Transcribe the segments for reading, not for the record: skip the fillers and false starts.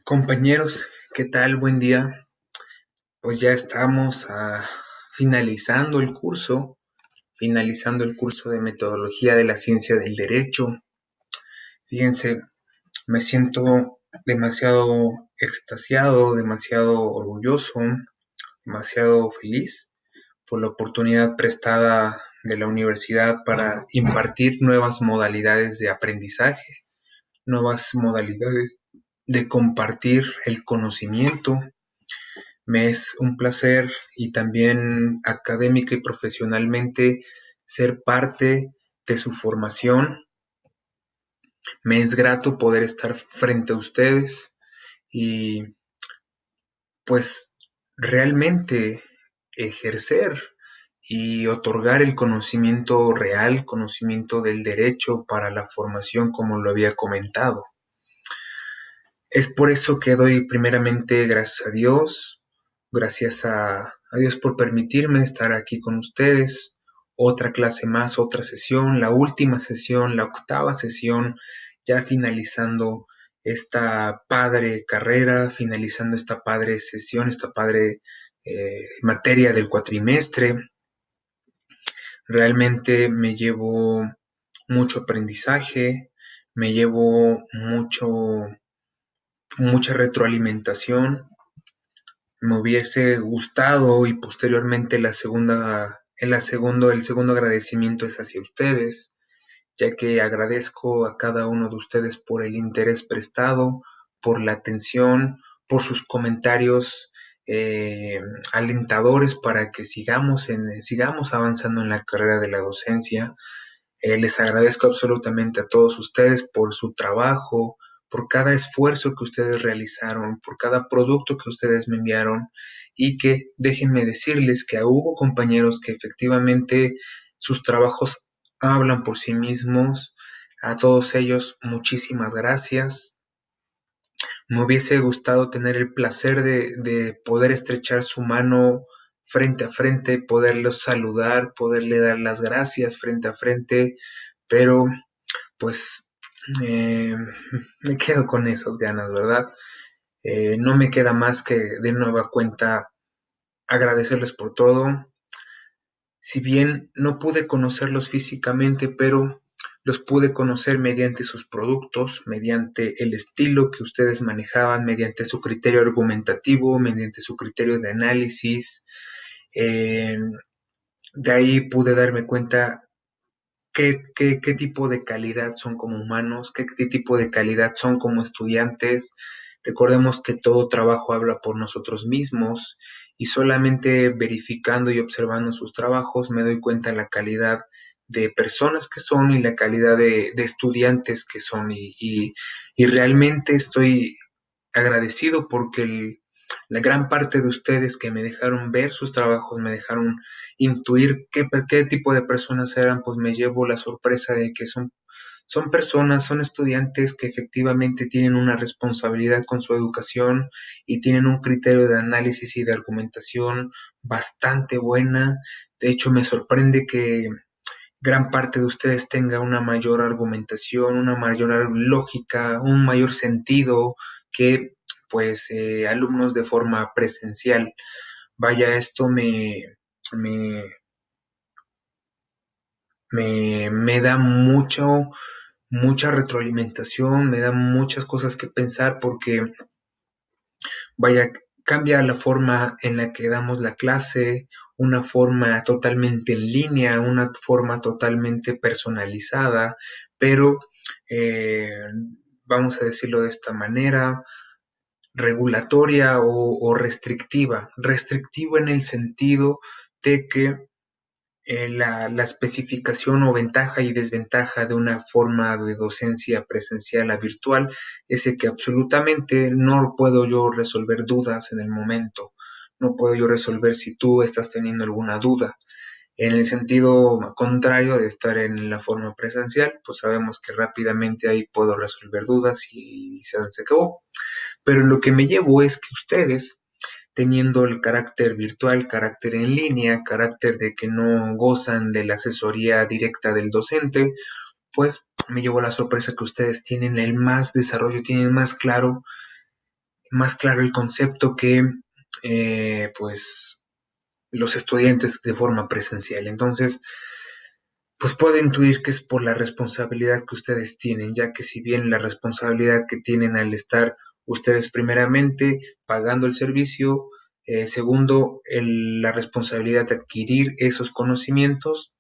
Compañeros, ¿qué tal? Buen día. Pues ya estamos finalizando el curso, finalizando el curso de metodología de la ciencia del derecho. Fíjense, me siento demasiado extasiado, demasiado orgulloso, demasiado feliz por la oportunidad prestada de la universidad para impartir nuevas modalidades de aprendizaje, nuevas modalidades de compartir el conocimiento. Me es un placer y también académica y profesionalmente ser parte de su formación. Me es grato poder estar frente a ustedes y pues realmente ejercer y otorgar el conocimiento real, conocimiento del derecho para la formación como lo había comentado. Es por eso que doy primeramente gracias a Dios, gracias a Dios por permitirme estar aquí con ustedes. Otra clase más, otra sesión, la última sesión, la octava sesión, ya finalizando esta padre carrera, finalizando esta padre sesión, esta padre materia del cuatrimestre. Realmente me llevo mucho aprendizaje, me llevo mucha retroalimentación. Me hubiese gustado y posteriormente el segundo agradecimiento es hacia ustedes, ya que agradezco a cada uno de ustedes por el interés prestado, por la atención, por sus comentarios eh, alentadores para que sigamos avanzando en la carrera de la docencia. Les agradezco absolutamente a todos ustedes por su trabajo, por cada esfuerzo que ustedes realizaron, por cada producto que ustedes me enviaron y que déjenme decirles que hubo compañeros que efectivamente sus trabajos hablan por sí mismos. A todos ellos, muchísimas gracias. Me hubiese gustado tener el placer de poder estrechar su mano frente a frente, poderlos saludar, poderle dar las gracias frente a frente, pero pues eh, me quedo con esas ganas, ¿verdad? No me queda más que de nueva cuenta agradecerles por todo. Si bien no pude conocerlos físicamente, pero los pude conocer mediante sus productos, mediante el estilo que ustedes manejaban, mediante su criterio argumentativo, mediante su criterio de análisis. Eh, de ahí pude darme cuenta qué tipo de calidad son como humanos, qué tipo de calidad son como estudiantes. Recordemos que todo trabajo habla por nosotros mismos y solamente verificando y observando sus trabajos me doy cuenta de la calidad de personas que son y la calidad de estudiantes que son y realmente estoy agradecido porque la gran parte de ustedes que me dejaron ver sus trabajos, me dejaron intuir qué tipo de personas eran, pues me llevo la sorpresa de que son personas, son estudiantes que efectivamente tienen una responsabilidad con su educación y tienen un criterio de análisis y de argumentación bastante buena. De hecho, me sorprende que gran parte de ustedes tenga una mayor argumentación, una mayor lógica, un mayor sentido que pues alumnos de forma presencial. Vaya, esto me, me da mucha retroalimentación, me da muchas cosas que pensar porque vaya, cambia la forma en la que damos la clase, una forma totalmente en línea, una forma totalmente personalizada, pero eh, vamos a decirlo de esta manera, regulatoria o restrictiva. Restrictiva en el sentido de que la especificación o ventaja y desventaja de una forma de docencia presencial a virtual es de que absolutamente no puedo yo resolver dudas en el momento, no puedo yo resolver si tú estás teniendo alguna duda. En el sentido contrario de estar en la forma presencial, pues sabemos que rápidamente ahí puedo resolver dudas y se acabó. Pero lo que me llevo es que ustedes teniendo el carácter virtual, carácter en línea, carácter de que no gozan de la asesoría directa del docente, pues me llevó la sorpresa que ustedes tienen el más desarrollo, tienen más claro más claro el concepto que pues los estudiantes de forma presencial. Entonces, pues puedo intuir que es por la responsabilidad que ustedes tienen, ya que si bien la responsabilidad que tienen al estar ustedes primeramente pagando el servicio, segundo, la responsabilidad de adquirir esos conocimientos,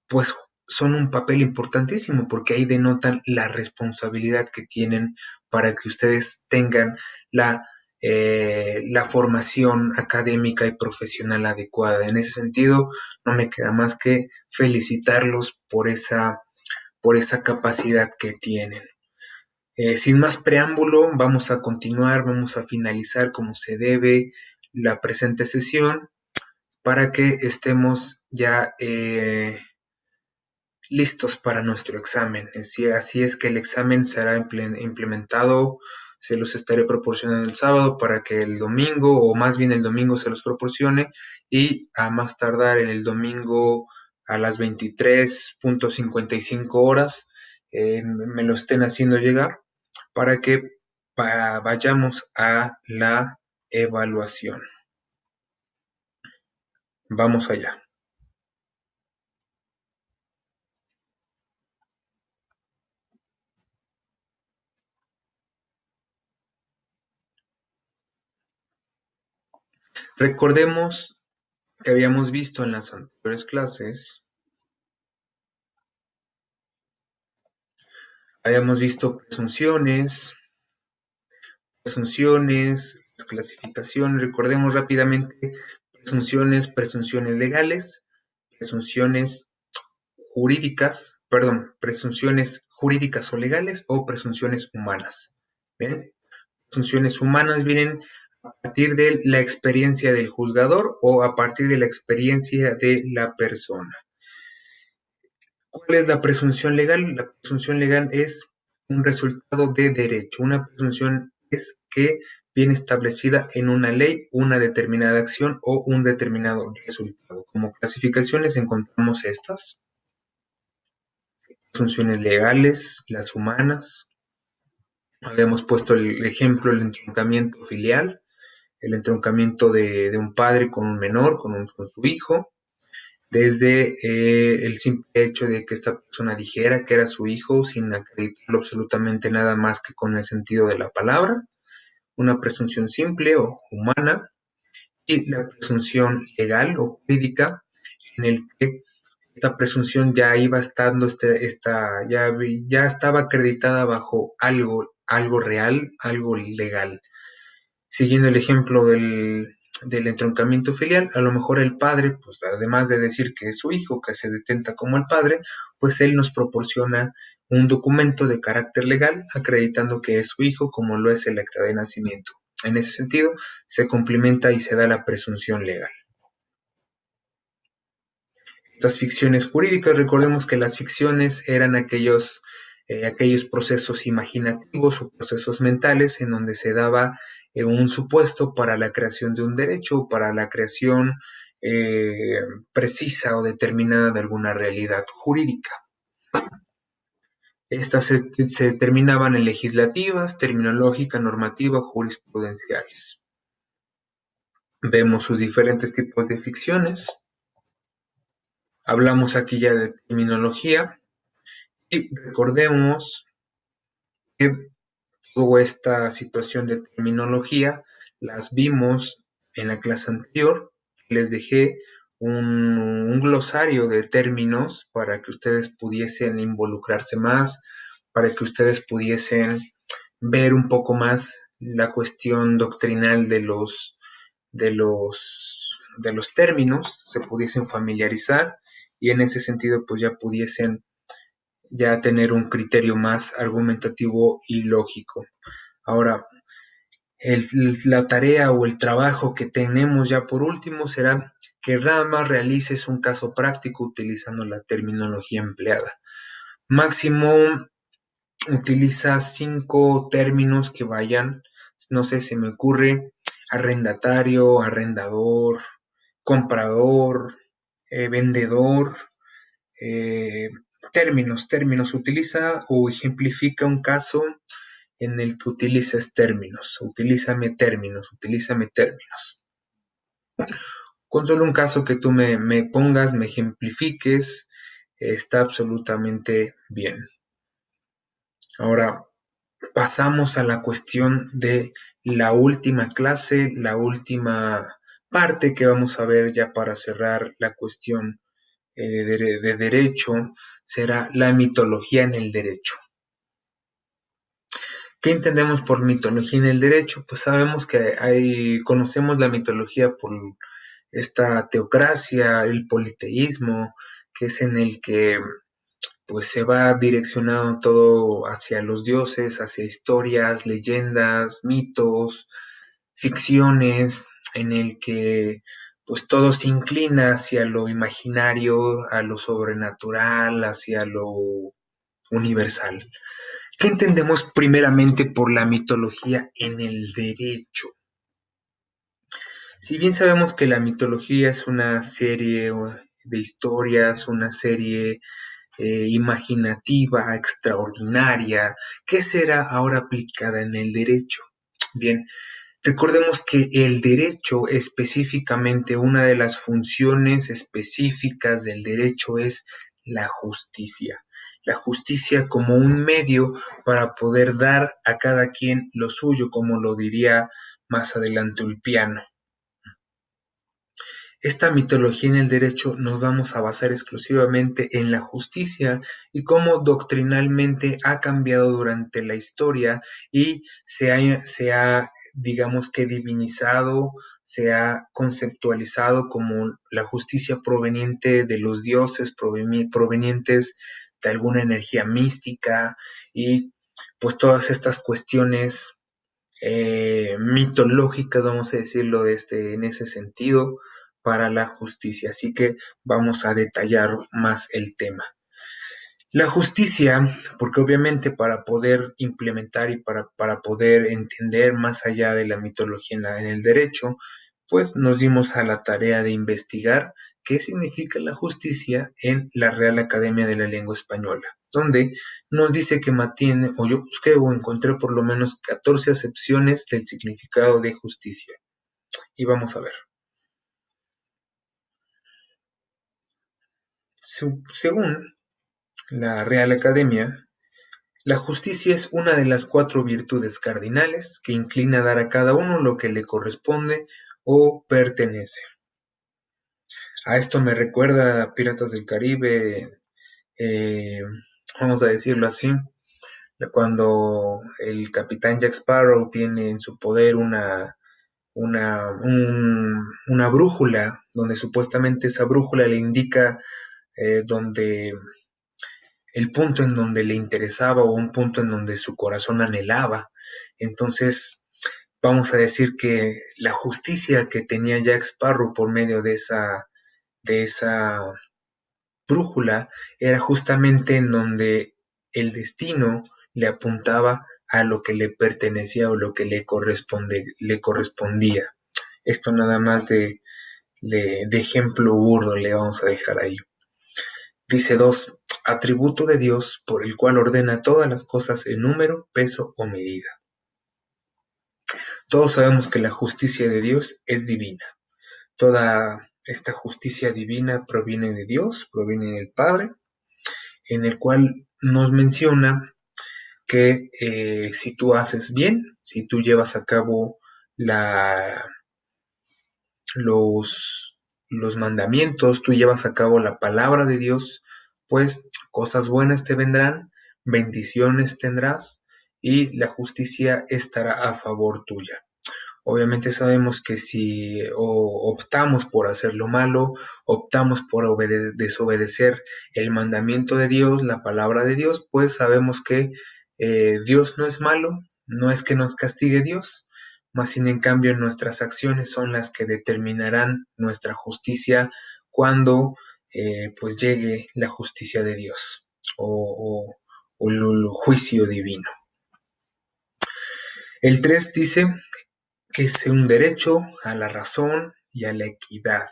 pues son un papel importantísimo porque ahí denotan la responsabilidad que tienen para que ustedes tengan la formación académica y profesional adecuada. En ese sentido, no me queda más que felicitarlos por esa capacidad que tienen. Sin más preámbulo, vamos a continuar, vamos a finalizar como se debe la presente sesión para que estemos ya listos para nuestro examen. Así es que el examen será implementado, se los estaré proporcionando el sábado para que el domingo, o más bien el domingo se los proporcione y a más tardar en el domingo a las 23:55 horas me lo estén haciendo llegar para que vayamos a la evaluación. Vamos allá. Recordemos que habíamos visto en las anteriores clases, habíamos visto presunciones, clasificaciones, recordemos rápidamente presunciones legales, presunciones presunciones jurídicas o legales o presunciones humanas. ¿Bien? Presunciones humanas vienen a partir de la experiencia del juzgador o a partir de la experiencia de la persona. ¿Cuál es la presunción legal? La presunción legal es un resultado de derecho. Una presunción es que viene establecida en una ley una determinada acción o un determinado resultado. Como clasificaciones encontramos estas. Presunciones legales, las humanas. Habíamos puesto el ejemplo, el entroncamiento filial, el entroncamiento de un padre con un menor, con su hijo. Desde el simple hecho de que esta persona dijera que era su hijo sin acreditarlo absolutamente nada más que con el sentido de la palabra, una presunción simple o humana, y la presunción legal o jurídica, en el que esta presunción ya iba estando, ya estaba acreditada bajo algo real, algo legal. Siguiendo el ejemplo del entroncamiento filial, a lo mejor el padre, pues además de decir que es su hijo, que se detenta como el padre, pues él nos proporciona un documento de carácter legal acreditando que es su hijo, como lo es el acta de nacimiento. En ese sentido, se complementa y se da la presunción legal. Estas ficciones jurídicas, recordemos que las ficciones eran aquellos procesos imaginativos o procesos mentales en donde se daba un supuesto para la creación de un derecho, para la creación precisa o determinada de alguna realidad jurídica. Estas se determinaban en legislativas, terminológicas, normativas, jurisprudenciales. Vemos sus diferentes tipos de ficciones. Hablamos aquí ya de terminología. Y recordemos que toda esta situación de terminología las vimos en la clase anterior. Les dejé un glosario de términos para que ustedes pudiesen involucrarse más, para que ustedes pudiesen ver un poco más la cuestión doctrinal de los términos, se pudiesen familiarizar y en ese sentido pues ya pudiesen ya tener un criterio más argumentativo y lógico. Ahora, la tarea o el trabajo que tenemos ya por último será que Rama realices un caso práctico utilizando la terminología empleada. Máximo utiliza 5 términos que vayan, no sé, se me ocurre arrendatario, arrendador, comprador, vendedor, términos, utiliza o ejemplifica un caso en el que utilices términos. Utilízame términos, utilízame términos. Con solo un caso que tú me pongas, me ejemplifiques, está absolutamente bien. Ahora pasamos a la cuestión de la última clase, la última parte que vamos a ver ya para cerrar la cuestión de derecho, será la mitología en el derecho. ¿Qué entendemos por mitología en el derecho? Pues sabemos que conocemos la mitología por esta teocracia, el politeísmo, que es en el que pues se va direccionado todo hacia los dioses, hacia historias, leyendas, mitos, ficciones, en el que pues todo se inclina hacia lo imaginario, a lo sobrenatural, hacia lo universal. ¿Qué entendemos primeramente por la mitología en el derecho? Si bien sabemos que la mitología es una serie de historias, una serie imaginativa, extraordinaria, ¿qué será ahora aplicada en el derecho? Bien, recordemos que el derecho, específicamente una de las funciones específicas del derecho es la justicia. La justicia como un medio para poder dar a cada quien lo suyo, como lo diría más adelante Ulpiano. Esta mitología en el derecho nos vamos a basar exclusivamente en la justicia y cómo doctrinalmente ha cambiado durante la historia y se ha digamos que divinizado, se ha conceptualizado como la justicia proveniente de los dioses, provenientes de alguna energía mística y pues todas estas cuestiones mitológicas, vamos a decirlo en ese sentido, para la justicia. Así que vamos a detallar más el tema. La justicia, porque obviamente para poder implementar y para poder entender más allá de la mitología en el derecho, pues nos dimos a la tarea de investigar qué significa la justicia en la Real Academia de la Lengua Española, donde nos dice que mantiene, o yo busqué o encontré por lo menos 14 acepciones del significado de justicia. Y vamos a ver. Según la Real Academia, la justicia es una de las 4 virtudes cardinales que inclina a dar a cada uno lo que le corresponde o pertenece. A esto me recuerda a Piratas del Caribe, eh, vamos a decirlo así, cuando el capitán Jack Sparrow tiene en su poder una brújula, donde supuestamente esa brújula le indica donde el punto en donde le interesaba o un punto en donde su corazón anhelaba. Entonces, vamos a decir que la justicia que tenía Jack Sparrow por medio de esa brújula era justamente en donde el destino le apuntaba a lo que le pertenecía o lo que le correspondía. Esto nada más de ejemplo burdo le vamos a dejar ahí. Dice 2. Atributo de Dios por el cual ordena todas las cosas en número, peso o medida. Todos sabemos que la justicia de Dios es divina. Toda esta justicia divina proviene de Dios, proviene del Padre, en el cual nos menciona que si tú haces bien, si tú llevas a cabo los mandamientos, tú llevas a cabo la palabra de Dios, pues cosas buenas te vendrán, bendiciones tendrás y la justicia estará a favor tuya. Obviamente sabemos que si optamos por hacer lo malo, optamos por desobedecer el mandamiento de Dios, la palabra de Dios, pues sabemos que Dios no es malo, no es que nos castigue Dios, mas sin en cambio nuestras acciones son las que determinarán nuestra justicia cuando pues llegue la justicia de Dios o el juicio divino. El 3 dice que es un derecho a la razón y a la equidad.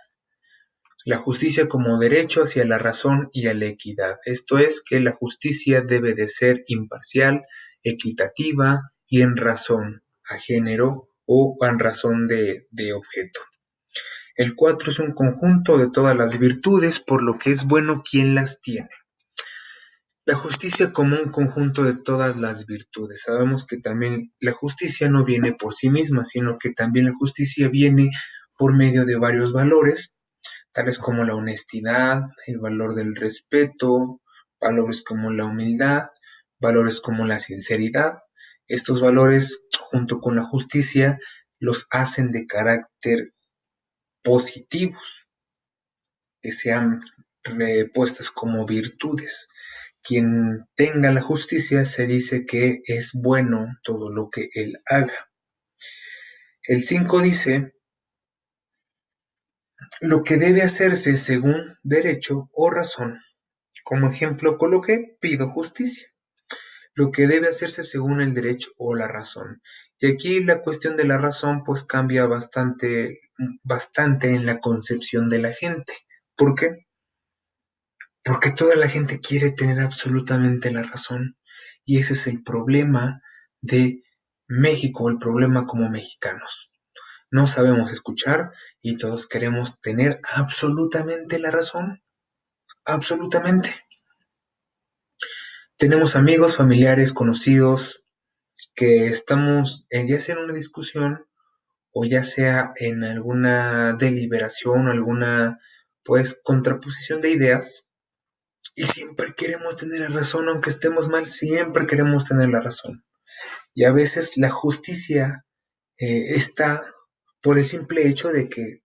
La justicia como derecho hacia la razón y a la equidad. Esto es que la justicia debe de ser imparcial, equitativa y en razón a género o en razón de objeto. El 4 es un conjunto de todas las virtudes, por lo que es bueno quien las tiene. La justicia como un conjunto de todas las virtudes. Sabemos que también la justicia no viene por sí misma, sino que también la justicia viene por medio de varios valores, tales como la honestidad, el valor del respeto, valores como la humildad, valores como la sinceridad. Estos valores, junto con la justicia, los hacen de carácter positivos, que sean puestas como virtudes. Quien tenga la justicia se dice que es bueno todo lo que él haga. El 5 dice, lo que debe hacerse según derecho o razón. Como ejemplo coloqué, pido justicia. Lo que debe hacerse según el derecho o la razón. Y aquí la cuestión de la razón pues cambia bastante en la concepción de la gente. ¿Por qué? Porque toda la gente quiere tener absolutamente la razón. Y ese es el problema de México, el problema como mexicanos. No sabemos escuchar y todos queremos tener absolutamente la razón. Absolutamente. Tenemos amigos, familiares, conocidos que estamos ya sea en una discusión o ya sea en alguna deliberación o alguna pues contraposición de ideas y siempre queremos tener la razón, aunque estemos mal, siempre queremos tener la razón. Y a veces la justicia está por el simple hecho de que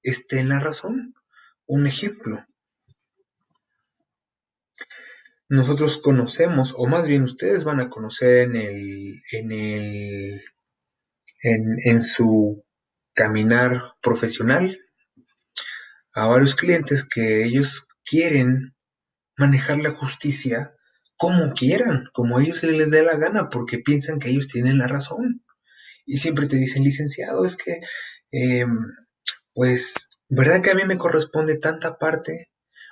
esté en la razón. Un ejemplo, nosotros conocemos, o más bien ustedes van a conocer en su caminar profesional a varios clientes que ellos quieren manejar la justicia como quieran, como a ellos se les dé la gana, porque piensan que ellos tienen la razón. Y siempre te dicen, licenciado, es que, pues, ¿verdad que a mí me corresponde tanta parte?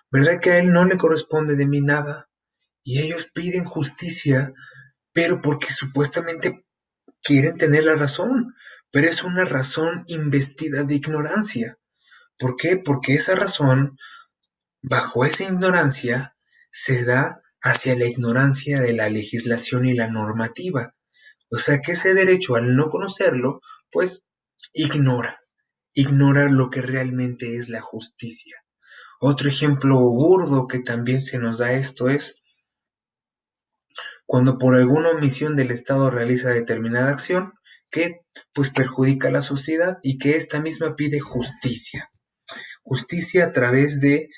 ¿Verdad que a él no le corresponde de mí nada? Y ellos piden justicia, pero porque supuestamente quieren tener la razón, pero es una razón investida de ignorancia. ¿Por qué? Porque esa razón, bajo esa ignorancia, se da hacia la ignorancia de la legislación y la normativa. O sea que ese derecho, al no conocerlo, pues ignora lo que realmente es la justicia. Otro ejemplo burdo que también se nos da esto es cuando por alguna omisión del Estado realiza determinada acción que pues perjudica a la sociedad y que esta misma pide justicia. Justicia a través de,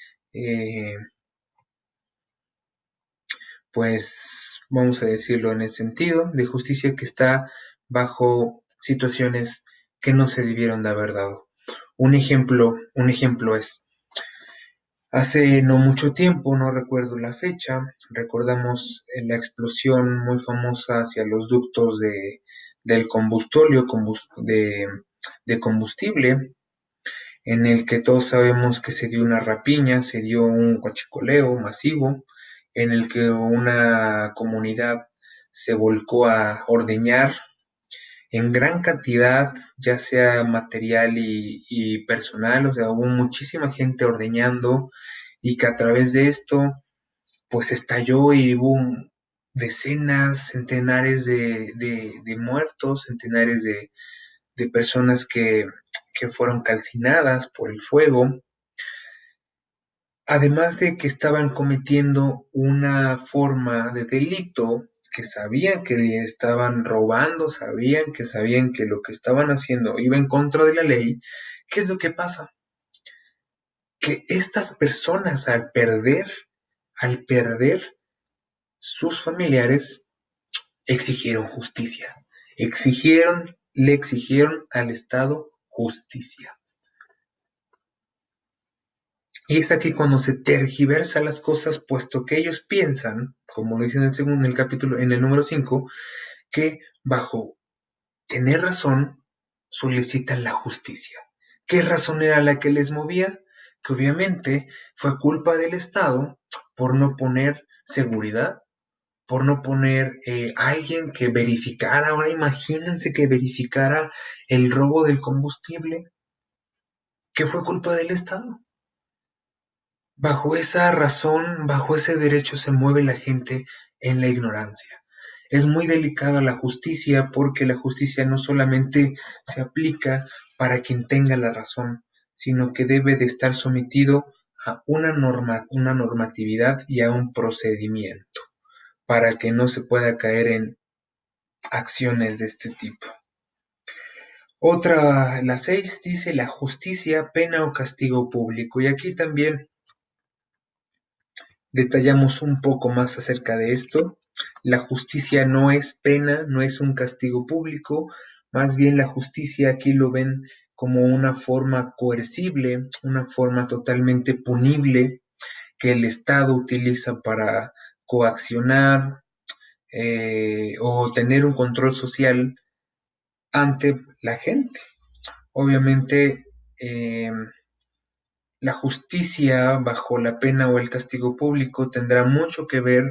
pues vamos a decirlo en el sentido de justicia que está bajo situaciones que no se debieron de haber dado. Un ejemplo es, hace no mucho tiempo, no recuerdo la fecha, recordamos la explosión muy famosa hacia los ductos del combustóleo de combustible, en el que todos sabemos que se dio una rapiña, se dio un huachicoleo masivo, en el que una comunidad se volcó a ordeñar en gran cantidad, ya sea material y personal, o sea, hubo muchísima gente ordeñando y que a través de esto, pues estalló y hubo decenas, centenares de muertos, centenares de personas que fueron calcinadas por el fuego, además de que estaban cometiendo una forma de delito que sabían que le estaban robando, sabían que lo que estaban haciendo iba en contra de la ley. ¿Qué es lo que pasa? Que estas personas al perder sus familiares, exigieron justicia, le exigieron al Estado justicia. Y es aquí cuando se tergiversan las cosas, puesto que ellos piensan, como lo dicen en el capítulo, en el número 5, que bajo tener razón solicitan la justicia. ¿Qué razón era la que les movía? Que obviamente fue culpa del Estado por no poner seguridad, por no poner alguien que verificara. Ahora imagínense que verificara el robo del combustible, que fue culpa del Estado. Bajo esa razón, bajo ese derecho se mueve la gente en la ignorancia. Es muy delicada la justicia porque la justicia no solamente se aplica para quien tenga la razón, sino que debe de estar sometido a una normatividad y a un procedimiento para que no se pueda caer en acciones de este tipo. Otra, la 6 dice la justicia, pena o castigo público. Y aquí también detallamos un poco más acerca de esto. La justicia no es pena, no es un castigo público, más bien la justicia aquí lo ven como una forma coercible, una forma totalmente punible que el Estado utiliza para coaccionar o tener un control social ante la gente. Obviamente, la justicia bajo la pena o el castigo público tendrá mucho que ver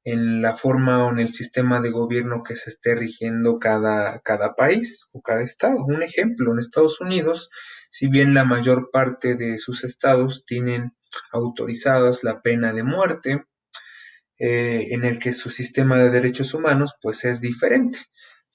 en la forma o en el sistema de gobierno que se esté rigiendo cada país o cada estado. Un ejemplo, en Estados Unidos, si bien la mayor parte de sus estados tienen autorizadas la pena de muerte, en el que su sistema de derechos humanos pues es diferente.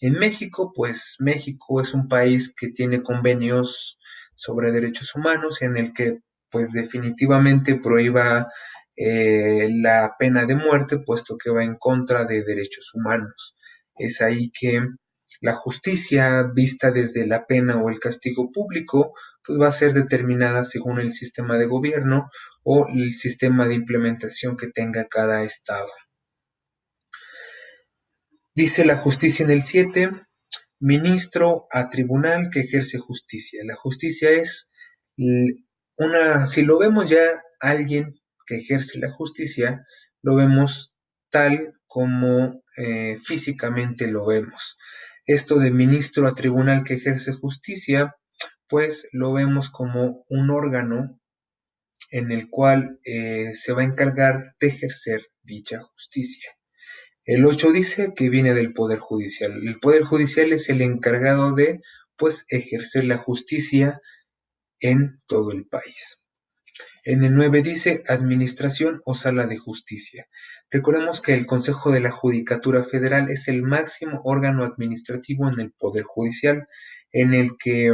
En México, pues México es un país que tiene convenios sobre derechos humanos en el que pues definitivamente prohíba la pena de muerte, puesto que va en contra de derechos humanos. Es ahí que la justicia vista desde la pena o el castigo público pues va a ser determinada según el sistema de gobierno o el sistema de implementación que tenga cada estado. Dice la justicia en el 7, ministro a tribunal que ejerce justicia. La justicia es si lo vemos ya alguien que ejerce la justicia, lo vemos tal como físicamente lo vemos. Esto de ministro a tribunal que ejerce justicia, pues lo vemos como un órgano en el cual se va a encargar de ejercer dicha justicia. El 8 dice que viene del Poder Judicial. El Poder Judicial es el encargado de, pues, ejercer la justicia en todo el país. En el 9 dice Administración o Sala de Justicia. Recordemos que el Consejo de la Judicatura Federal es el máximo órgano administrativo en el Poder Judicial, en el que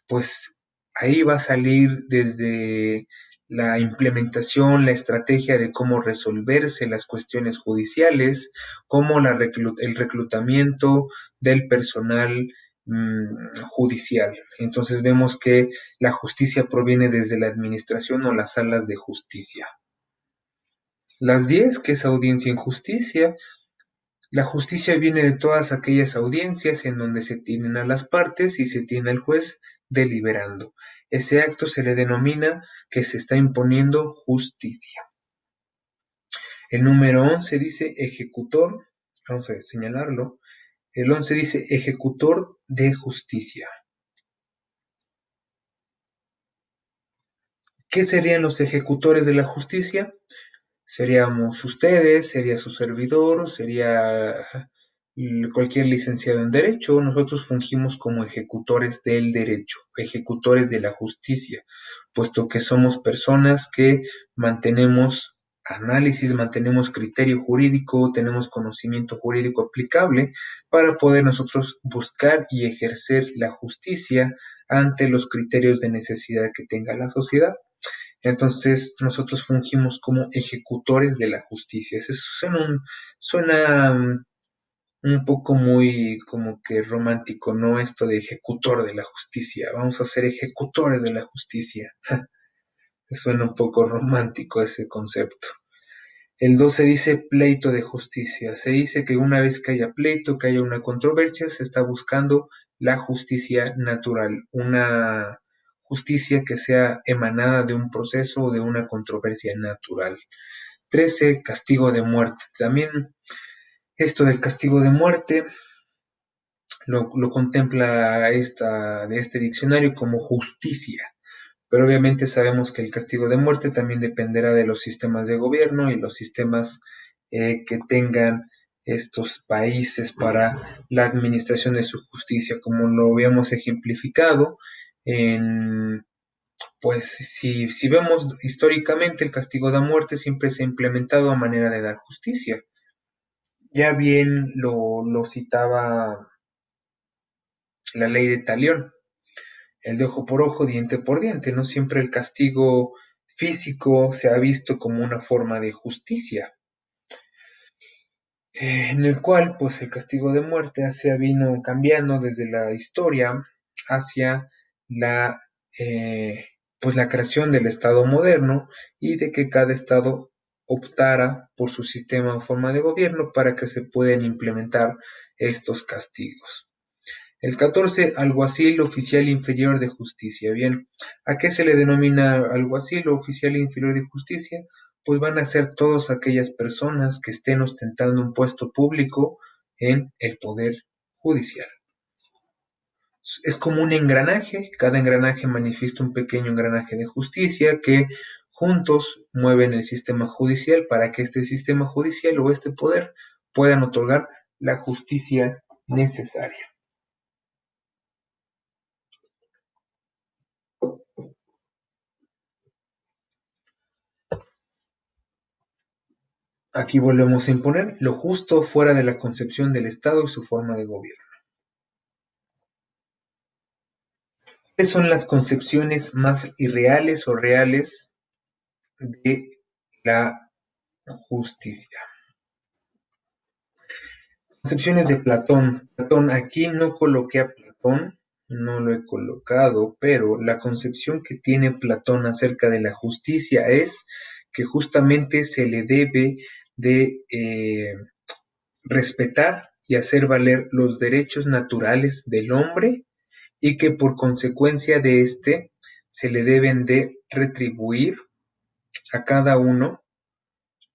pues ahí va a salir desde la implementación, la estrategia de cómo resolverse las cuestiones judiciales, como el reclutamiento del personal judicial. Entonces vemos que la justicia proviene desde la administración o las salas de justicia. Las 10, que es audiencia en justicia. La justicia viene de todas aquellas audiencias en donde se tienen a las partes y se tiene al juez deliberando. Ese acto se le denomina que se está imponiendo justicia. El número 11 dice ejecutor, vamos a señalarlo. El 11 dice ejecutor de justicia. ¿Qué serían los ejecutores de la justicia? Seríamos ustedes, sería su servidor, sería cualquier licenciado en Derecho. Nosotros fungimos como ejecutores del derecho, ejecutores de la justicia, puesto que somos personas que mantenemos análisis, mantenemos criterio jurídico, tenemos conocimiento jurídico aplicable para poder nosotros buscar y ejercer la justicia ante los criterios de necesidad que tenga la sociedad. Entonces nosotros fungimos como ejecutores de la justicia. Eso suena un poco muy como que romántico, ¿no? Esto de ejecutor de la justicia. Vamos a ser ejecutores de la justicia. Suena un poco romántico ese concepto. El 12 dice pleito de justicia. Se dice que una vez que haya pleito, que haya una controversia, se está buscando la justicia natural, una justicia que sea emanada de un proceso o de una controversia natural. 13, castigo de muerte. También esto del castigo de muerte lo contempla de este diccionario como justicia, pero obviamente sabemos que el castigo de muerte también dependerá de los sistemas de gobierno y los sistemas que tengan estos países para la administración de su justicia, como lo habíamos ejemplificado en, pues si vemos históricamente el castigo de muerte siempre se ha implementado a manera de dar justicia. Ya bien lo citaba la ley de Talión, el de ojo por ojo, diente por diente. No siempre el castigo físico se ha visto como una forma de justicia, en el cual pues el castigo de muerte se vino cambiando desde la historia hacia la, eh, pues la creación del Estado moderno y de que cada Estado optara por su sistema o forma de gobierno para que se puedan implementar estos castigos. El 14, alguacil oficial inferior de justicia. Bien, ¿a qué se le denomina alguacil o oficial inferior de justicia? Pues van a ser todas aquellas personas que estén ostentando un puesto público en el poder judicial. Es como un engranaje, cada engranaje manifiesta un pequeño engranaje de justicia que juntos mueven el sistema judicial para que este sistema judicial o este poder puedan otorgar la justicia necesaria. Aquí volvemos a imponer lo justo fuera de la concepción del Estado y su forma de gobierno. ¿Cuáles son las concepciones más irreales o reales de la justicia? Concepciones de Platón. Platón, aquí no coloqué a Platón, no lo he colocado, pero la concepción que tiene Platón acerca de la justicia es que justamente se le debe de respetar y hacer valer los derechos naturales del hombre y que por consecuencia de éste se le deben de retribuir a cada uno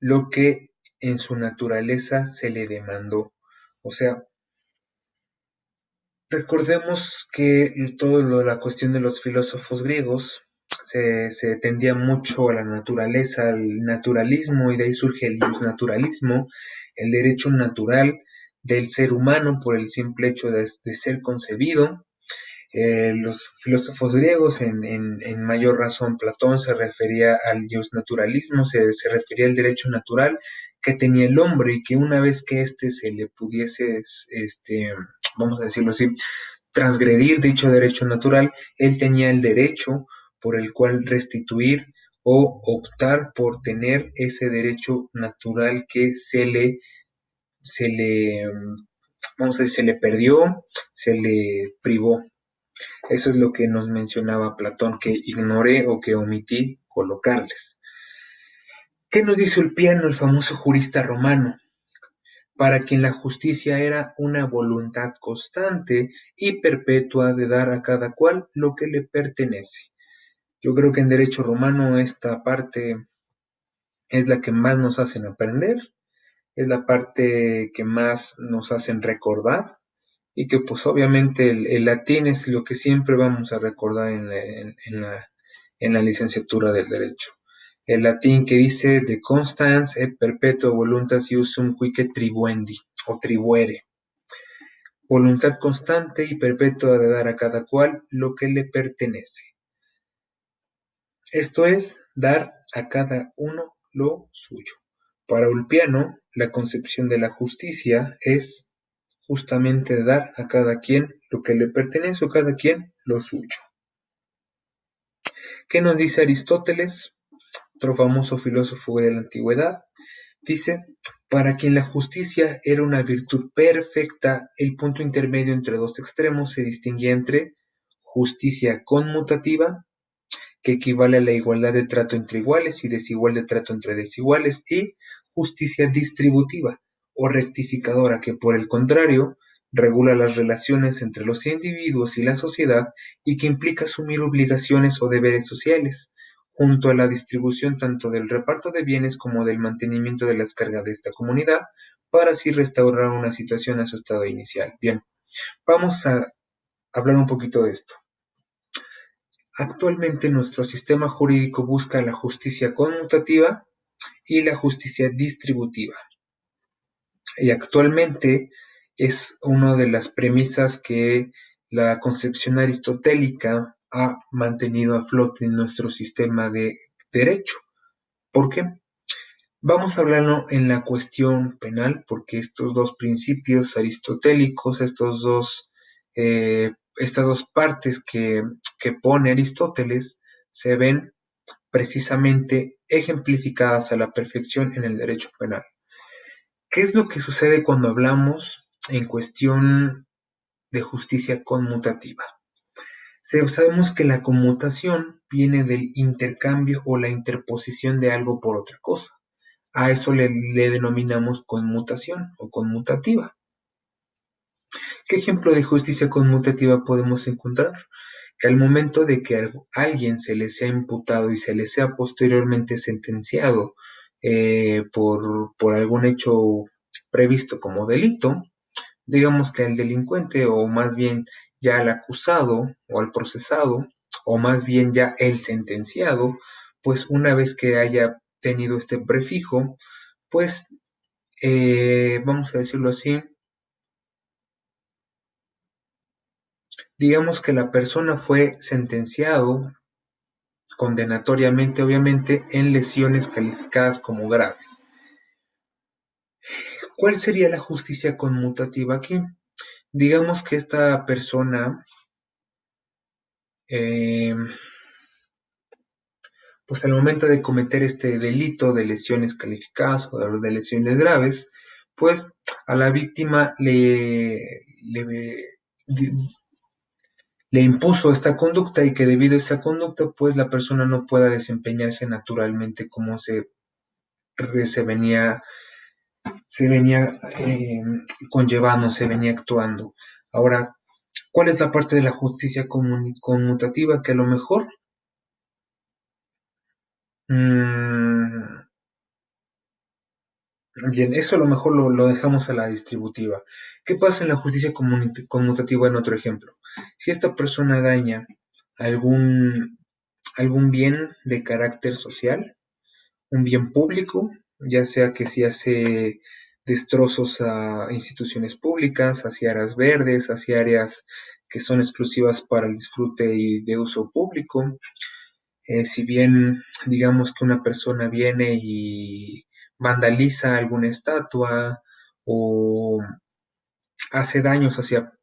lo que en su naturaleza se le demandó. O sea, recordemos que toda la cuestión de los filósofos griegos se tendía mucho a la naturaleza, al naturalismo, y de ahí surge el naturalismo, el derecho natural del ser humano por el simple hecho de ser concebido. Los filósofos griegos, en mayor razón Platón, se refería al naturalismo, se refería al derecho natural que tenía el hombre y que una vez que éste se le pudiese, vamos a decirlo así, transgredir dicho derecho natural, él tenía el derecho por el cual restituir o optar por tener ese derecho natural que vamos a decir, se le perdió, se le privó. Eso es lo que nos mencionaba Platón, que ignoré o que omití colocarles. ¿Qué nos dice Ulpiano, el famoso jurista romano? Para quien la justicia era una voluntad constante y perpetua de dar a cada cual lo que le pertenece. Yo creo que en derecho romano esta parte es la que más nos hacen aprender, es la parte que más nos hacen recordar y que pues obviamente el latín es lo que siempre vamos a recordar en la licenciatura del derecho. El latín que dice de constans et perpetua voluntas iusum quique tribuendi o tribuere. Voluntad constante y perpetua de dar a cada cual lo que le pertenece. Esto es, dar a cada uno lo suyo. Para Ulpiano, la concepción de la justicia es justamente dar a cada quien lo que le pertenece o cada quien lo suyo. ¿Qué nos dice Aristóteles, otro famoso filósofo de la antigüedad? Dice, para quien la justicia era una virtud perfecta, el punto intermedio entre dos extremos se distinguía entre justicia conmutativa, que equivale a la igualdad de trato entre iguales y desigual de trato entre desiguales, y justicia distributiva o rectificadora, que por el contrario regula las relaciones entre los individuos y la sociedad y que implica asumir obligaciones o deberes sociales, junto a la distribución tanto del reparto de bienes como del mantenimiento de las cargas de esta comunidad, para así restaurar una situación a su estado inicial. Bien, vamos a hablar un poquito de esto. Actualmente nuestro sistema jurídico busca la justicia conmutativa y la justicia distributiva. Y actualmente es una de las premisas que la concepción aristotélica ha mantenido a flote en nuestro sistema de derecho. ¿Por qué? Vamos a hablarlo en la cuestión penal, porque estos dos principios aristotélicos, estas dos partes que pone Aristóteles, se ven precisamente ejemplificadas a la perfección en el derecho penal. ¿Qué es lo que sucede cuando hablamos en cuestión de justicia conmutativa? Sabemos que la conmutación viene del intercambio o la interposición de algo por otra cosa. A eso le denominamos conmutación o conmutativa. ¿Qué ejemplo de justicia conmutativa podemos encontrar? Que al momento de que a alguien se le sea imputado y se le sea posteriormente sentenciado por algún hecho previsto como delito, digamos que al delincuente o más bien ya al acusado o al procesado o más bien ya el sentenciado, pues una vez que haya tenido este prefijo, pues vamos a decirlo así, digamos que la persona fue sentenciado condenatoriamente, obviamente, en lesiones calificadas como graves. ¿Cuál sería la justicia conmutativa aquí? Digamos que esta persona, eh, pues al momento de cometer este delito de lesiones calificadas o de lesiones graves, pues a la víctima le impuso esta conducta y que debido a esa conducta, pues la persona no pueda desempeñarse naturalmente como se venía, se venía conllevando, se venía actuando. Ahora, ¿cuál es la parte de la justicia conmutativa que a lo mejor mmm, bien, eso a lo mejor lo dejamos a la distributiva? ¿Qué pasa en la justicia conmutativa en otro ejemplo? Si esta persona daña algún, algún bien de carácter social, un bien público, ya sea que si hace destrozos a instituciones públicas, hacia áreas verdes, hacia áreas que son exclusivas para el disfrute y de uso público. Si bien digamos que una persona viene y vandaliza alguna estatua o hace daños hacia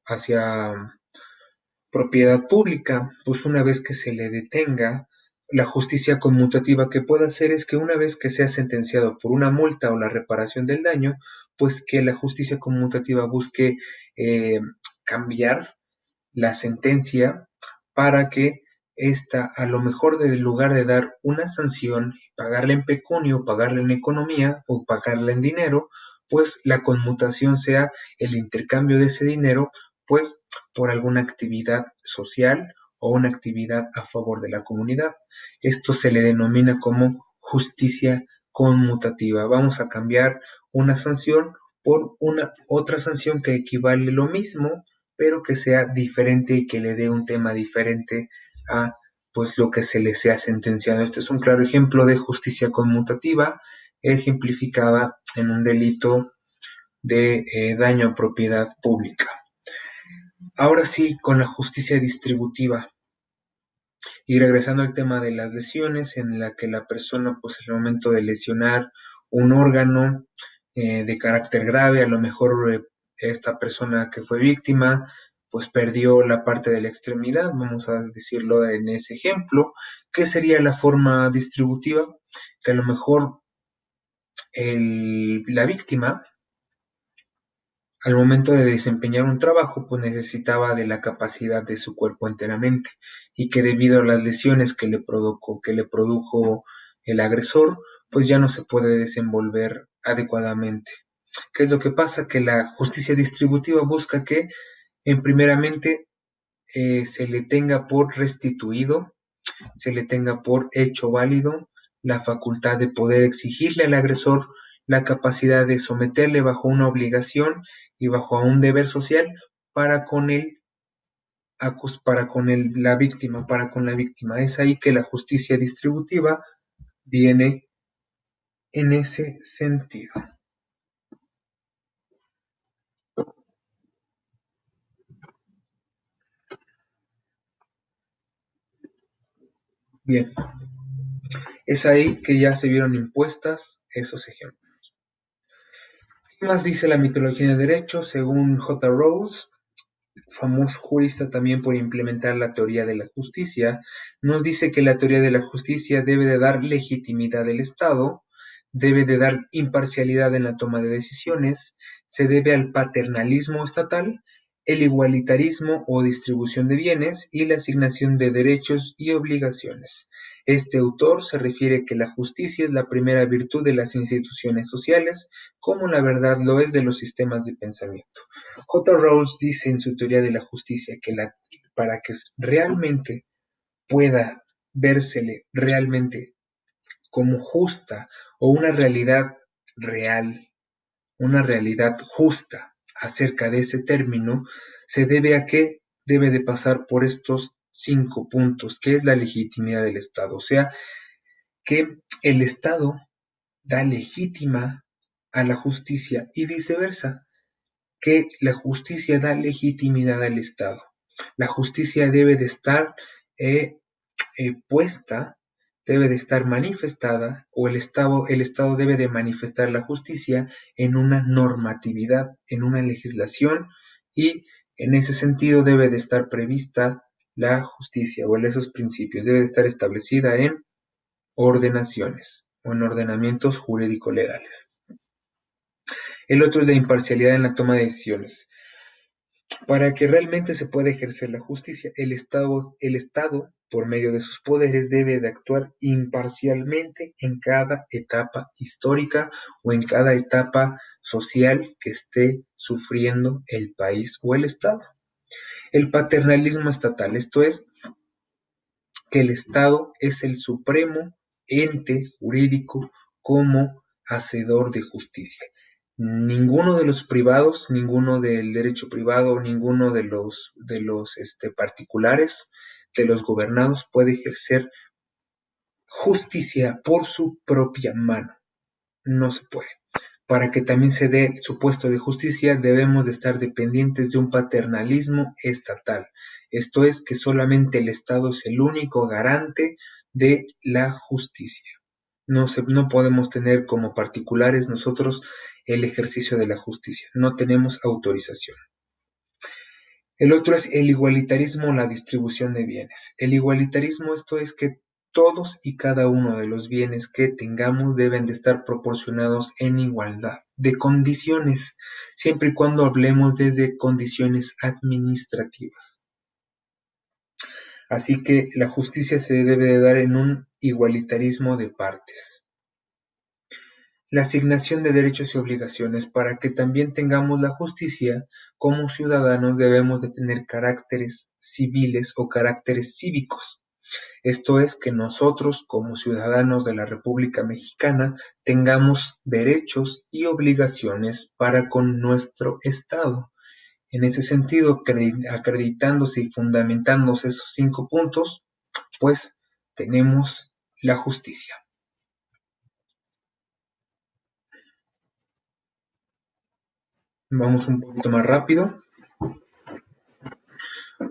propiedad pública, pues una vez que se le detenga, la justicia conmutativa que puede hacer es que una vez que sea sentenciado por una multa o la reparación del daño, pues que la justicia conmutativa busque eh, cambiar la sentencia para que esta, a lo mejor en lugar de dar una sanción, pagarle en pecunio, pagarle en economía o pagarle en dinero, pues la conmutación sea el intercambio de ese dinero, pues por alguna actividad social o una actividad a favor de la comunidad. Esto se le denomina como justicia conmutativa. Vamos a cambiar una sanción por una otra sanción que equivale lo mismo, pero que sea diferente y que le dé un tema diferente a pues lo que se le sea sentenciado. Este es un claro ejemplo de justicia conmutativa ejemplificada en un delito de daño a propiedad pública. Ahora sí, con la justicia distributiva. Y regresando al tema de las lesiones, en la que la persona, pues en el momento de lesionar un órgano de carácter grave, a lo mejor esta persona que fue víctima, pues perdió la parte de la extremidad, vamos a decirlo en ese ejemplo. ¿Qué sería la forma distributiva? Que a lo mejor la víctima al momento de desempeñar un trabajo, pues necesitaba de la capacidad de su cuerpo enteramente y que debido a las lesiones que le produjo el agresor, pues ya no se puede desenvolver adecuadamente. ¿Qué es lo que pasa? Que la justicia distributiva busca que, en primeramente, se le tenga por restituido, se le tenga por hecho válido la facultad de poder exigirle al agresor la capacidad de someterle bajo una obligación y bajo un deber social para con él la víctima, para con la víctima. Es ahí que la justicia distributiva viene en ese sentido. Bien, es ahí que ya se vieron impuestas esos ejemplos. ¿Qué más dice la mitología de derecho? Según J. Rawls, famoso jurista también por implementar la teoría de la justicia, nos dice que la teoría de la justicia debe de dar legitimidad al Estado, debe de dar imparcialidad en la toma de decisiones, se debe al paternalismo estatal, el igualitarismo o distribución de bienes y la asignación de derechos y obligaciones. Este autor se refiere que la justicia es la primera virtud de las instituciones sociales, como la verdad lo es de los sistemas de pensamiento. J. Rawls dice en su teoría de la justicia que para que realmente pueda vérsele realmente como justa o una realidad real, una realidad justa acerca de ese término, se debe a que debe de pasar por estos 5 puntos, que es la legitimidad del Estado. O sea, que el Estado da legítima a la justicia y viceversa, que la justicia da legitimidad al Estado. La justicia debe de estar puesta, debe de estar manifestada, o el Estado debe de manifestar la justicia en una normatividad, en una legislación, y en ese sentido debe de estar prevista la justicia, o en esos principios, debe de estar establecida en ordenaciones o en ordenamientos jurídico-legales. El otro es la imparcialidad en la toma de decisiones. Para que realmente se pueda ejercer la justicia, el Estado, por medio de sus poderes, debe de actuar imparcialmente en cada etapa histórica o en cada etapa social que esté sufriendo el país o el Estado. El paternalismo estatal, esto es, que el Estado es el supremo ente jurídico como hacedor de justicia. Ninguno de los privados, ninguno del derecho privado, ninguno de los particulares, de los gobernados puede ejercer justicia por su propia mano. No se puede. Para que también se dé su puesto de justicia, debemos de estar dependientes de un paternalismo estatal. Esto es que solamente el Estado es el único garante de la justicia. No podemos tener como particulares nosotros el ejercicio de la justicia. No tenemos autorización. El otro es el igualitarismo, la distribución de bienes. El igualitarismo, esto es que todos y cada uno de los bienes que tengamos deben de estar proporcionados en igualdad de condiciones, siempre y cuando hablemos desde condiciones administrativas. Así que la justicia se debe de dar en un igualitarismo de partes. La asignación de derechos y obligaciones. Para que también tengamos la justicia, como ciudadanos debemos de tener caracteres civiles o caracteres cívicos. Esto es que nosotros, como ciudadanos de la República Mexicana, tengamos derechos y obligaciones para con nuestro Estado. En ese sentido, acreditándose y fundamentándose esos 5 puntos, pues tenemos la justicia. Vamos un poquito más rápido.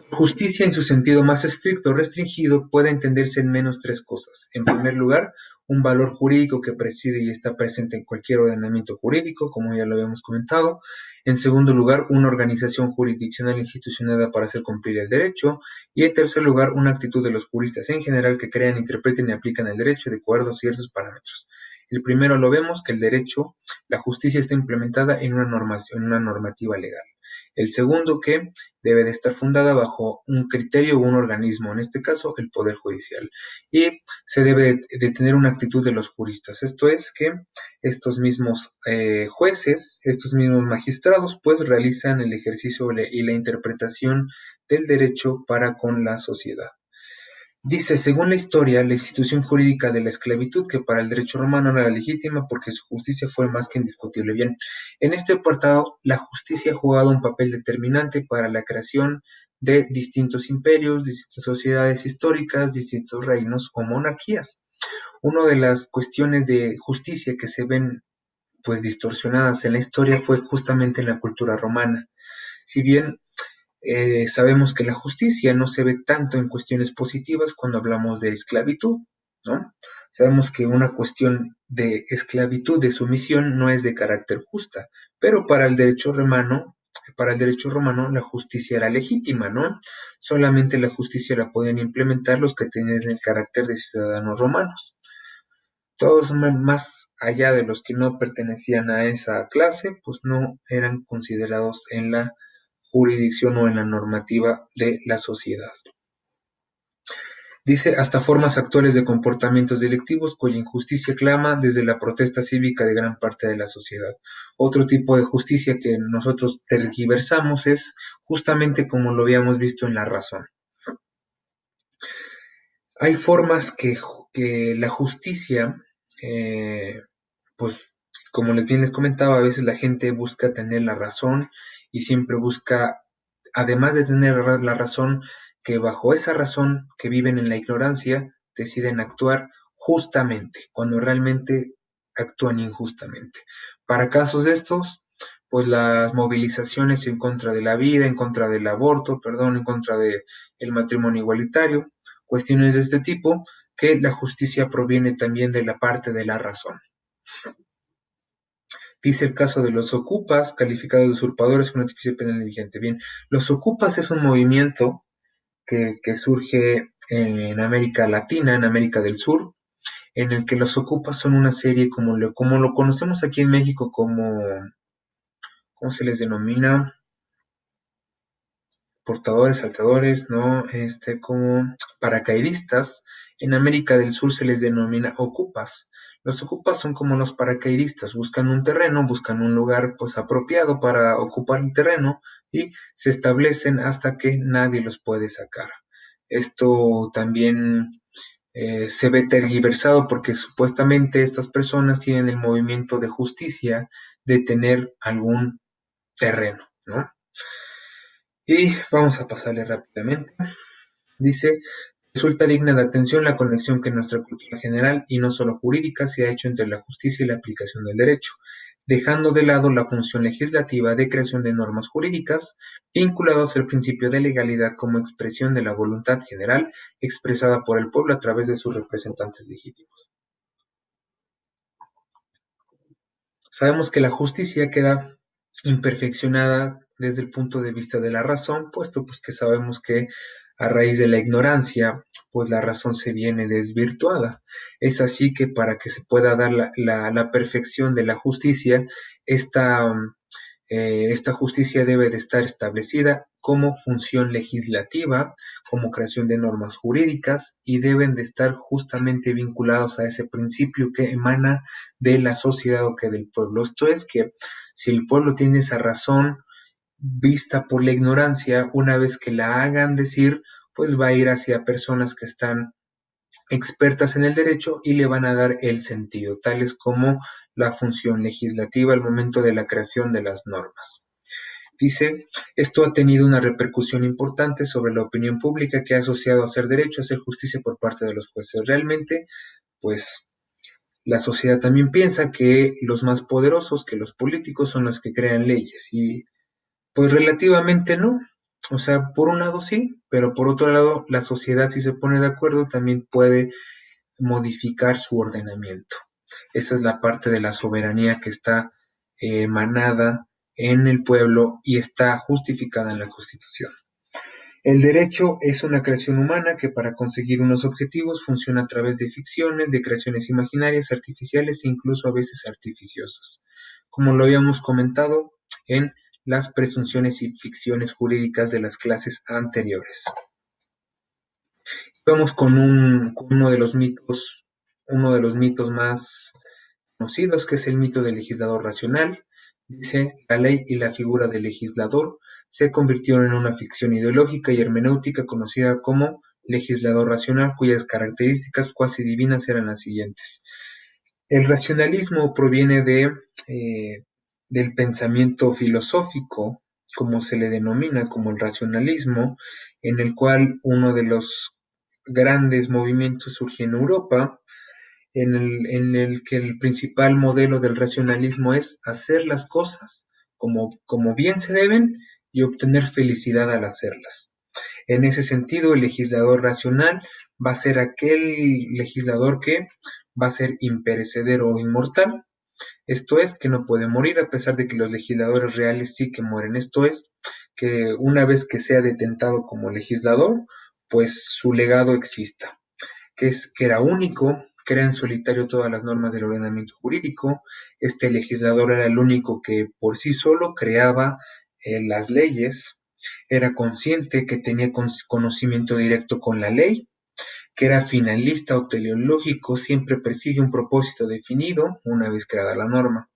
Justicia en su sentido más estricto o restringido puede entenderse en menos 3 cosas. En primer lugar, un valor jurídico que preside y está presente en cualquier ordenamiento jurídico, como ya lo habíamos comentado. En segundo lugar, una organización jurisdiccional institucionada para hacer cumplir el derecho. Y en tercer lugar, una actitud de los juristas en general que crean, interpreten y aplican el derecho de acuerdo a ciertos parámetros. El primero lo vemos, que el derecho, la justicia está implementada en una normativa legal. El segundo, que debe de estar fundada bajo un criterio o un organismo, en este caso el Poder Judicial. Y se debe de tener una actitud de los juristas. Esto es que estos mismos jueces, estos mismos magistrados, pues realizan el ejercicio y la interpretación del derecho para con la sociedad. Dice, según la historia, la institución jurídica de la esclavitud, que para el derecho romano no era legítima porque su justicia fue más que indiscutible. Bien, en este apartado, la justicia ha jugado un papel determinante para la creación de distintos imperios, distintas sociedades históricas, distintos reinos o monarquías. Una de las cuestiones de justicia que se ven pues distorsionadas en la historia fue justamente en la cultura romana. Si bien sabemos que la justicia no se ve tanto en cuestiones positivas cuando hablamos de esclavitud, ¿no? Sabemos que una cuestión de esclavitud, de sumisión, no es de carácter justa, pero para el derecho romano la justicia era legítima, ¿no? Solamente la justicia la podían implementar los que tenían el carácter de ciudadanos romanos. Todos más allá de los que no pertenecían a esa clase, pues no eran considerados en la jurisdicción o en la normativa de la sociedad. Dice, hasta formas actuales de comportamientos delictivos cuya injusticia clama desde la protesta cívica de gran parte de la sociedad. Otro tipo de justicia que nosotros tergiversamos es justamente como lo habíamos visto en la razón. Hay formas que la justicia, pues como bien les comentaba, a veces la gente busca tener la razón y siempre busca, además de tener la razón, que bajo esa razón que viven en la ignorancia, deciden actuar justamente, cuando realmente actúan injustamente. Para casos de estos, pues las movilizaciones en contra de la vida, en contra del aborto, perdón, en contra del matrimonio igualitario, cuestiones de este tipo, que la justicia proviene también de la parte de la razón. Dice el caso de los ocupas, calificados de usurpadores con una tipicidad penal vigente. Bien, los ocupas es un movimiento que surge en América Latina, en América del Sur, en el que los ocupas son una serie como lo conocemos aquí en México como, ¿cómo se les denomina? Portadores, saltadores, ¿no? Como paracaidistas. En América del Sur se les denomina ocupas. Los ocupas son como los paracaidistas, buscan un terreno, buscan un lugar pues apropiado para ocupar el terreno y se establecen hasta que nadie los puede sacar. Esto también se ve tergiversado porque supuestamente estas personas tienen el movimiento de justicia de tener algún terreno, ¿no? Y vamos a pasarle rápidamente. Dice, resulta digna de atención la conexión que en nuestra cultura general, y no solo jurídica, se ha hecho entre la justicia y la aplicación del derecho, dejando de lado la función legislativa de creación de normas jurídicas, vinculadas al principio de legalidad como expresión de la voluntad general expresada por el pueblo a través de sus representantes legítimos. Sabemos que la justicia queda imperfeccionada desde el punto de vista de la razón, puesto pues que sabemos que a raíz de la ignorancia, pues la razón se viene desvirtuada. Es así que para que se pueda dar la perfección de la justicia, esta justicia debe de estar establecida como función legislativa, como creación de normas jurídicas y deben de estar justamente vinculados a ese principio que emana de la sociedad o que del pueblo. Esto es que si el pueblo tiene esa razón vista por la ignorancia, una vez que la hagan decir, pues va a ir hacia personas que están expertas en el derecho y le van a dar el sentido, tales como la función legislativa al momento de la creación de las normas. Dice, esto ha tenido una repercusión importante sobre la opinión pública que ha asociado a hacer derecho, a hacer justicia por parte de los jueces. Realmente, pues la sociedad también piensa que los más poderosos, que los políticos son los que crean leyes y pues relativamente no. O sea, por un lado sí, pero por otro lado la sociedad si se pone de acuerdo también puede modificar su ordenamiento. Esa es la parte de la soberanía que está emanada en el pueblo y está justificada en la Constitución. El derecho es una creación humana que para conseguir unos objetivos funciona a través de ficciones, de creaciones imaginarias, artificiales e incluso a veces artificiosas, como lo habíamos comentado en las presunciones y ficciones jurídicas de las clases anteriores. Vamos con uno de los mitos más conocidos, que es el mito del legislador racional. Dice, la ley y la figura del legislador se convirtieron en una ficción ideológica y hermenéutica conocida como legislador racional, cuyas características cuasi divinas eran las siguientes. El racionalismo proviene del pensamiento filosófico como se le denomina, como el racionalismo, en el cual uno de los grandes movimientos surge en Europa, en el que el principal modelo del racionalismo es hacer las cosas como bien se deben y obtener felicidad al hacerlas. En ese sentido, el legislador racional va a ser aquel legislador que va a ser imperecedero o inmortal. Esto es, que no puede morir, a pesar de que los legisladores reales sí que mueren. Esto es, que una vez que sea detentado como legislador, pues su legado exista, que era único, crea en solitario todas las normas del ordenamiento jurídico. Este legislador era el único que por sí solo creaba las leyes, era consciente que tenía conocimiento directo con la ley, que era finalista o teleológico, siempre persigue un propósito definido una vez creada la norma.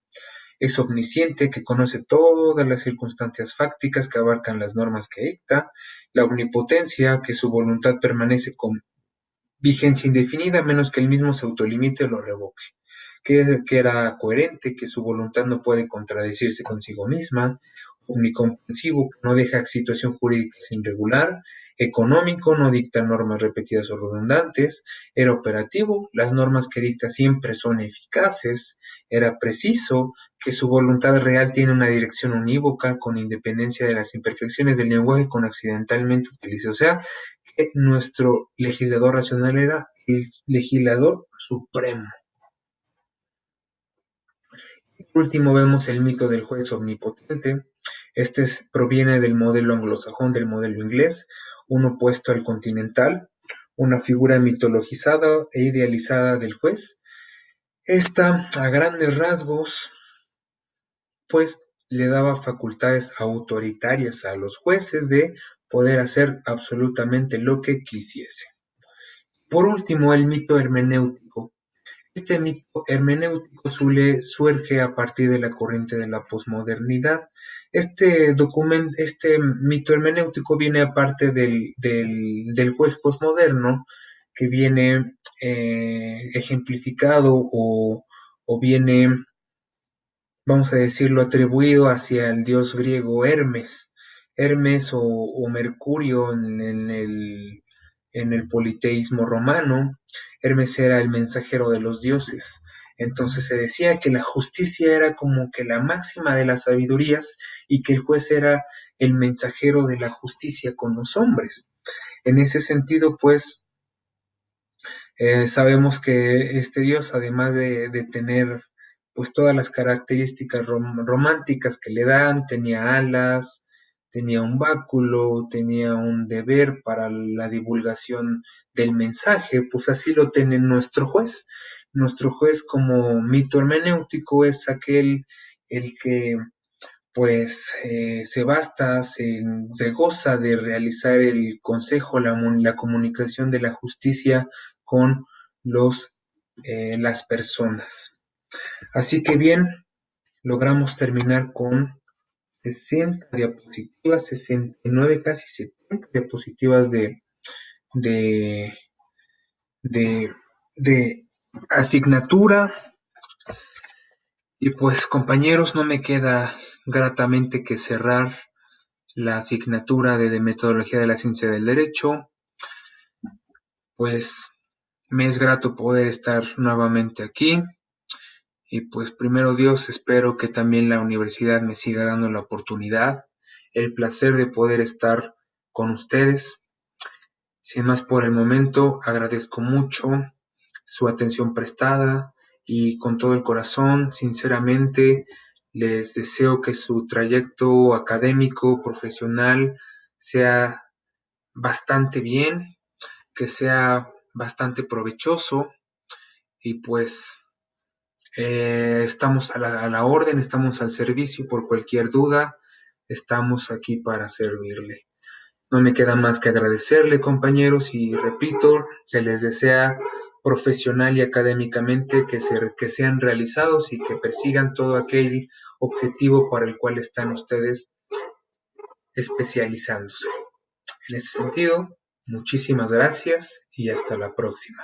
Es omnisciente, que conoce todas las circunstancias fácticas que abarcan las normas que dicta. La omnipotencia, que su voluntad permanece con vigencia indefinida a menos que el mismo se autolimite o lo revoque. Que era coherente, que su voluntad no puede contradecirse consigo misma. Omnicomprensivo, que no deja situación jurídica sin regular. Económico, no dicta normas repetidas o redundantes. Era operativo, las normas que dicta siempre son eficaces. Era preciso, que su voluntad real tiene una dirección unívoca con independencia de las imperfecciones del lenguaje con accidentalmente utilizado. O sea, que nuestro legislador racional era el legislador supremo. Por último vemos el mito del juez omnipotente. Proviene del modelo anglosajón, del modelo inglés, un opuesto al continental, una figura mitologizada e idealizada del juez. Esta, a grandes rasgos, pues le daba facultades autoritarias a los jueces de poder hacer absolutamente lo que quisiese. Por último, el mito hermenéutico. Este mito hermenéutico surge a partir de la corriente de la posmodernidad. Este mito hermenéutico viene aparte del juez posmoderno, que viene ejemplificado o viene, vamos a decirlo, atribuido hacia el dios griego Hermes. Hermes o Mercurio en el politeísmo romano. Hermes era el mensajero de los dioses. Entonces se decía que la justicia era como que la máxima de las sabidurías y que el juez era el mensajero de la justicia con los hombres. En ese sentido, pues, sabemos que este dios, además de tener pues todas las características románticas que le dan, tenía alas, tenía un báculo, tenía un deber para la divulgación del mensaje, pues así lo tiene nuestro juez. Nuestro juez, como mito hermenéutico, es aquel el que pues se goza de realizar el consejo, la comunicación de la justicia con las personas. Así que bien, logramos terminar con 60 diapositivas, 69, casi 70 diapositivas de, de, de asignatura. Y pues compañeros, no me queda gratamente que cerrar la asignatura de metodología de la ciencia del derecho. Pues me es grato poder estar nuevamente aquí. Y pues primero Dios, espero que también la universidad me siga dando la oportunidad, el placer de poder estar con ustedes. Sin más por el momento, agradezco mucho su atención prestada y con todo el corazón, sinceramente, les deseo que su trayecto académico, profesional, sea bastante bien, que sea bastante provechoso y pues estamos a la orden, estamos al servicio por cualquier duda, estamos aquí para servirle. No me queda más que agradecerle, compañeros, y repito, se les desea profesional y académicamente que sean realizados y que persigan todo aquel objetivo para el cual están ustedes especializándose. En ese sentido, muchísimas gracias y hasta la próxima.